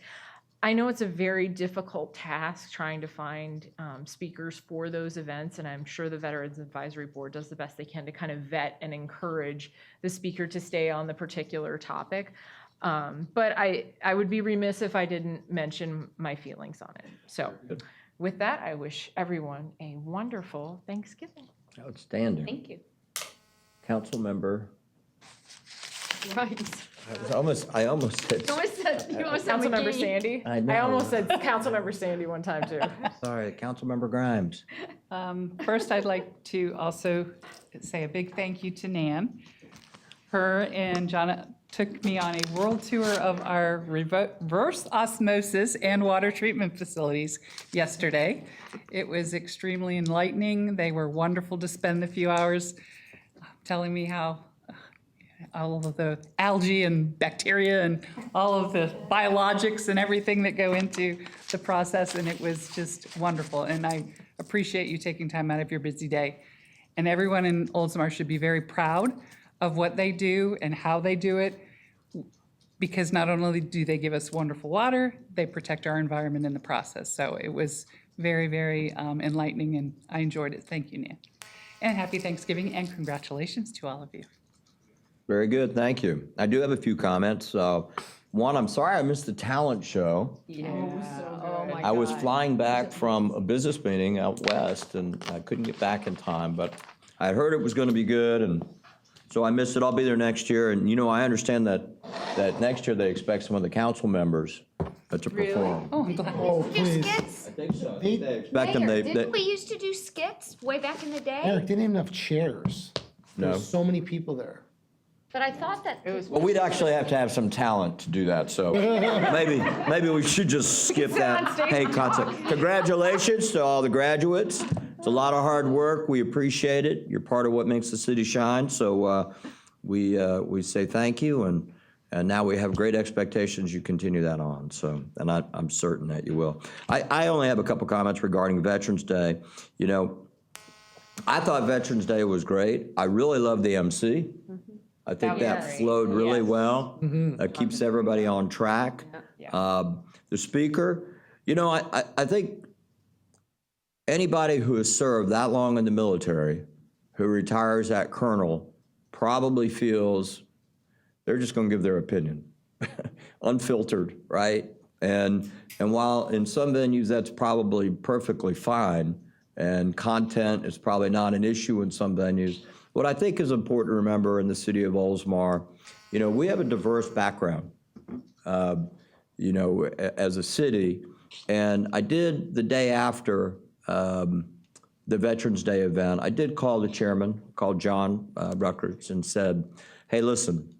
I know it's a very difficult task trying to find speakers for those events, and I'm sure the Veterans Advisory Board does the best they can to kind of vet and encourage the speaker to stay on the particular topic. But I would be remiss if I didn't mention my feelings on it. So with that, I wish everyone a wonderful Thanksgiving. Outstanding. Thank you. Council member. Right. I almost said. You almost said Councilmember McGee. Sandy. I know. I almost said Councilmember Sandy one time too. Sorry, Councilmember Grimes. First, I'd like to also say a big thank you to Nan. Her and took me on a world tour of our reverse osmosis and water treatment facilities yesterday. It was extremely enlightening. They were wonderful to spend the few hours telling me how all of the algae and bacteria and all of the biologics and everything that go into the process, and it was just wonderful. And I appreciate you taking time out of your busy day. And everyone in Oldsmar should be very proud of what they do and how they do it, because not only do they give us wonderful water, they protect our environment in the process. So it was very, very enlightening, and I enjoyed it. Thank you, Nan. And happy Thanksgiving, and congratulations to all of you. Very good, thank you. I do have a few comments. One, I'm sorry I missed the talent show. Oh, my I was God. flying back from a business meeting out west, and I couldn't get back in time, but I heard it was going to be good, and so I missed it. I'll be there next year, and I understand that next year they expect some of the council members to perform. Oh, I'm glad. Oh, Do please. skits? I think so. I think they expect them. Mayor, They- didn't we used to do skits way back in the day? Eric, didn't even have chairs. No. There's so many people there. But I thought that. Well, we'd actually have to have some talent to do that, so maybe we should just skip that. Hey, concept. Congratulations to all the graduates. It's a lot of hard work. We appreciate it. You're part of what makes the city shine. So we say thank you, and now we have great expectations you continue that on. So, and I'm certain that you will. I only have a couple comments regarding Veterans Day. I thought Veterans Day was great. I really love the MC. I think that flowed really well. That keeps everybody on track. The speaker, I think anybody who has served that long in the military, who retires at colonel, probably feels they're just going to give their opinion, unfiltered, right? And while in some venues that's probably perfectly fine, and content is probably not an issue in some venues, what I think is important to remember in the city of Oldsmar, we have a diverse background, as a city. And I did, the day after the Veterans Day event, I did call the chairman, called John Ruckards, and said, hey, listen,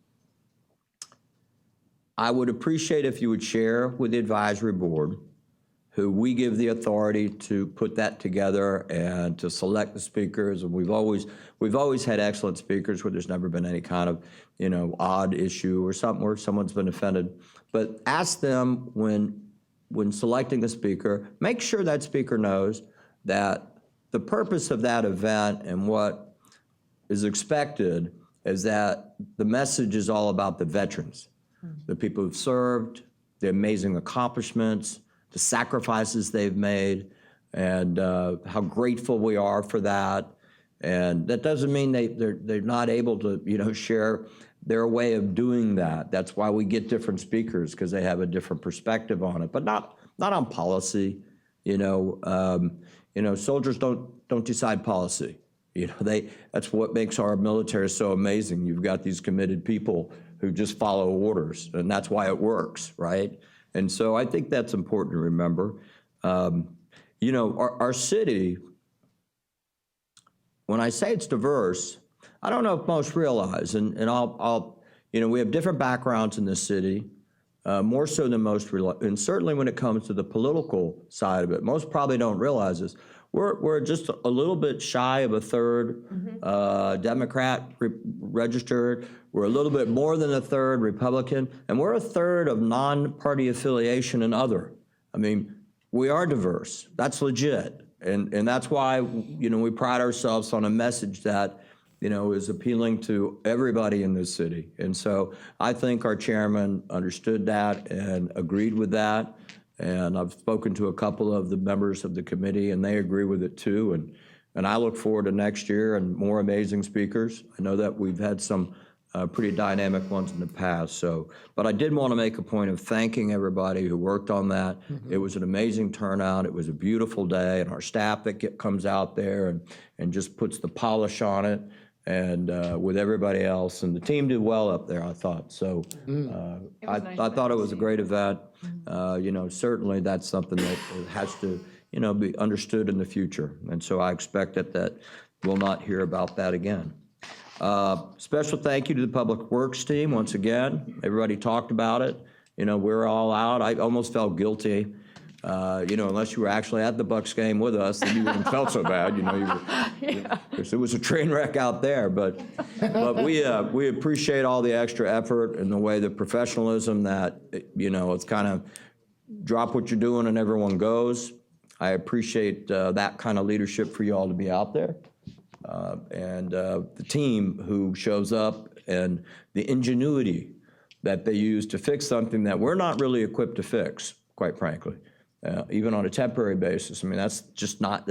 I would appreciate if you would share with the advisory board, who we give the authority to put that together and to select the speakers. And we've always had excellent speakers where there's never been any kind of, odd issue or something where someone's been offended. But ask them when selecting a speaker, make sure that speaker knows that the purpose of that event and what is expected is that the message is all about the veterans, the people who've served, the amazing accomplishments, the sacrifices they've made, and how grateful we are for that. And that doesn't mean they're not able to share their way of doing that. That's why we get different speakers, because they have a different perspective on it, but not on policy. Soldiers don't decide policy. That's what makes our military so amazing. You've got these committed people who just follow orders, and that's why it works, right? And so I think that's important to remember. Our city, when I say it's diverse, I don't know if most realize, and we have different backgrounds in this city, more so than most realize, and certainly when it comes to the political side of it, most probably don't realize this. We're just a little bit shy of a third Democrat registered. We're a little bit more than a third Republican, and we're a third of non-party affiliation and other. I mean, we are diverse. That's legit, and that's why we pride ourselves on a message that is appealing to everybody in this city. And so I think our chairman understood that and agreed with that. And I've spoken to a couple of the members of the committee, and they agree with it too. And I look forward to next year and more amazing speakers. I know that we've had some pretty dynamic ones in the past. But I did want to make a point of thanking everybody who worked on that. It was an amazing turnout. It was a beautiful day, and our staff that comes out there and just puts the polish on it, and with everybody else. And the team did well up there, I thought. So I thought it was a great event. Certainly that's something that has to, be understood in the future. And so I expect that we'll not hear about that again. Special thank you to the Public Works team, once again. Everybody talked about it. You know, we're all out. I almost felt guilty. You know, unless you were actually at the Bucks game with us, then you wouldn't have felt so bad. You know, because it was a train wreck out there. But we appreciate all the extra effort and the way the professionalism that, you know, it's kind of drop what you're doing and everyone goes. I appreciate that kind of leadership for you all to be out there. And the team who shows up and the ingenuity that they use to fix something that we're not really equipped to fix, quite frankly, even on a temporary basis. I mean, that's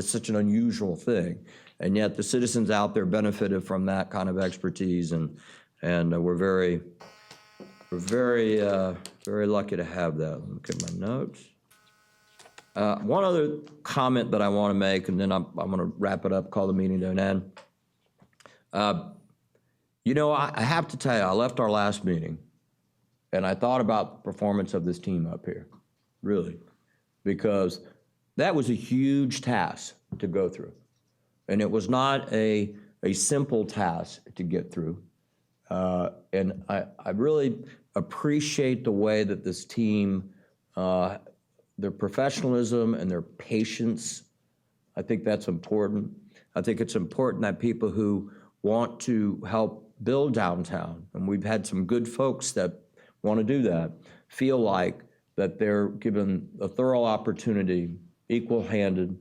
such an unusual thing. And yet the citizens out there benefited from that kind of expertise, and we're very lucky to have that. Look at my notes. One other comment that I want to make, and then I'm going to wrap it up, call the meeting to an end. You know, I have to tell you, I left our last meeting, and I thought about the performance of this team up here, really, because that was a huge task to go through. And it was not a simple task to get through. And I really appreciate the way that this team, their professionalism and their patience. I think that's important. I think it's important that people who want to help build downtown, and we've had some good folks that want to do that, feel like that they're given a thorough opportunity, equal-handed,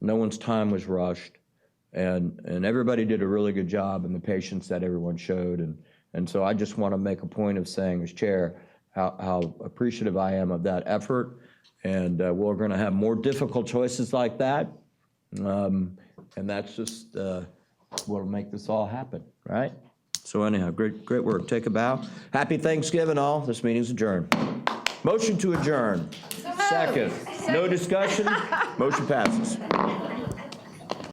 no one's time was rushed, and everybody did a really good job in the patience that everyone showed. And so I just want to make a point of saying, as chair, how appreciative I am of that effort. And we're going to have more difficult choices like that. And that's just what'll make this all happen, right? So anyhow, great work. Take a bow. Happy Thanksgiving, all. This meeting's adjourned. Motion to adjourn. Second. No discussion. Motion passes.